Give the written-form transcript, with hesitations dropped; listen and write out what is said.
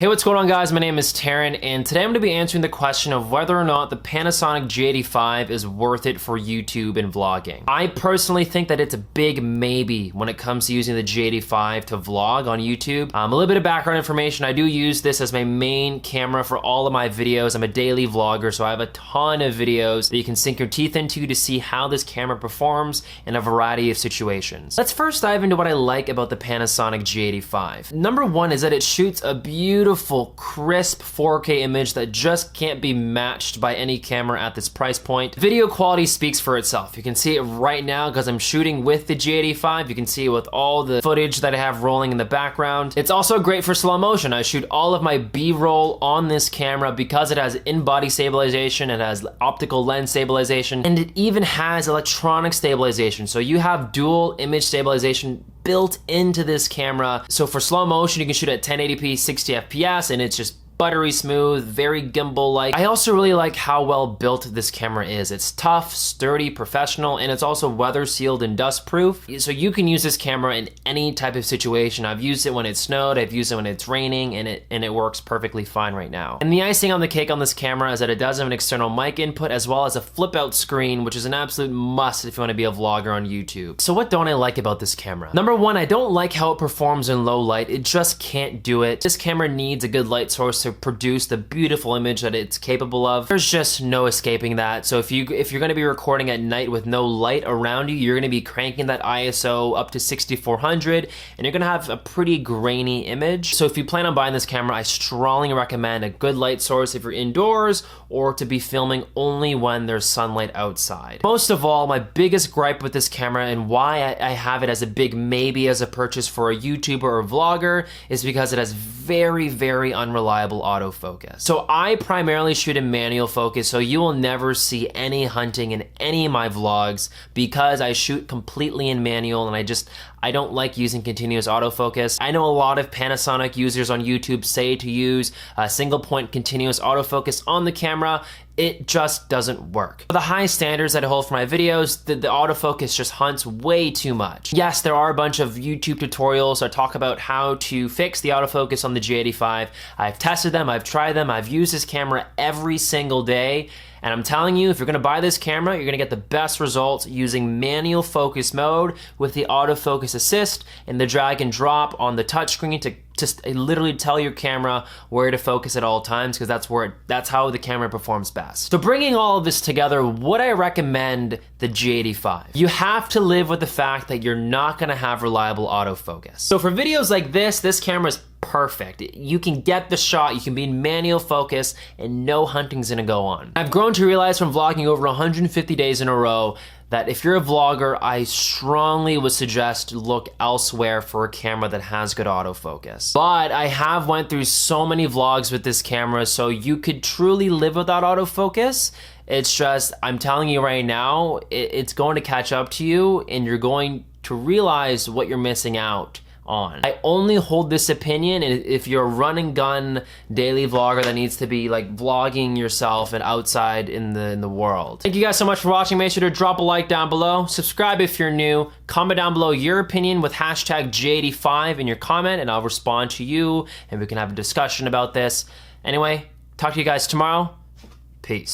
Hey, what's going on guys? My name is Terren, and today I'm going to be answering the question of whether or not the Panasonic G85 is worth it for YouTube and vlogging. I personally think that it's a big maybe when it comes to using the G85 to vlog on YouTube. A little bit of background information, I do use this as my main camera for all of my videos. I'm a daily vlogger, so I have a ton of videos that you can sink your teeth into to see how this camera performs in a variety of situations. Let's first dive into what I like about the Panasonic G85. Number one is that it shoots a beautiful, crisp 4K image that just can't be matched by any camera at this price point. Video quality speaks for itself. You can see it right now because I'm shooting with the G85. You can see it with all the footage that I have rolling in the background. It's also great for slow motion. I shoot all of my B-roll on this camera because it has in-body stabilization, it has optical lens stabilization, and it even has electronic stabilization. So you have dual image stabilization built into this camera. So for slow motion, you can shoot at 1080p, 60 FPS, and it's just buttery smooth, very gimbal-like. I also really like how well built this camera is. It's tough, sturdy, professional, and it's also weather sealed and dust proof. So you can use this camera in any type of situation. I've used it when it snowed, I've used it when it's raining, and it works perfectly fine right now. And the icing on the cake on this camera is that it does have an external mic input as well as a flip out screen, which is an absolute must if you want to be a vlogger on YouTube. So what don't I like about this camera? Number one, I don't like how it performs in low light. It just can't do it. This camera needs a good light source to produce the beautiful image that it's capable of. There's just no escaping that. So if you're going to be recording at night with no light around you, you're going to be cranking that ISO up to 6400 and you're going to have a pretty grainy image. So if you plan on buying this camera, I strongly recommend a good light source if you're indoors or to be filming only when there's sunlight outside. Most of all, my biggest gripe with this camera and why I have it as a big maybe as a purchase for a YouTuber or vlogger is because it has very, very unreliable autofocus. So I primarily shoot in manual focus, so you will never see any hunting in any of my vlogs because I shoot completely in manual and I don't like using continuous autofocus. I know a lot of Panasonic users on YouTube say to use a single point continuous autofocus on the camera. It just doesn't work. For the high standards that I hold for my videos, the autofocus just hunts way too much. Yes, there are a bunch of YouTube tutorials that talk about how to fix the autofocus on the G85. I've tested them, I've tried them, I've used this camera every single day. And I'm telling you, if you're gonna buy this camera, you're gonna get the best results using manual focus mode with the autofocus assist and the drag and drop on the touchscreen to just literally tell your camera where to focus at all times, because that's how the camera performs best. So bringing all of this together, would I recommend the G85? You have to live with the fact that you're not gonna have reliable autofocus. So for videos like this camera is perfect. You can get the shot, you can be in manual focus, and no hunting's gonna go on. I've grown to realize from vlogging over 150 days in a row that if you're a vlogger, I strongly would suggest look elsewhere for a camera that has good autofocus. But I have went through so many vlogs with this camera, so you could truly live without autofocus. It's just, I'm telling you right now, it's going to catch up to you and you're going to realize what you're missing out on. I only hold this opinion if you're a run and gun daily vlogger that needs to be like vlogging yourself and outside in the world. Thank you guys so much for watching. Make sure to drop a like down below, subscribe if you're new, comment down below your opinion with hashtag G85 in your comment and I'll respond to you and we can have a discussion about this. Anyway, talk to you guys tomorrow. Peace.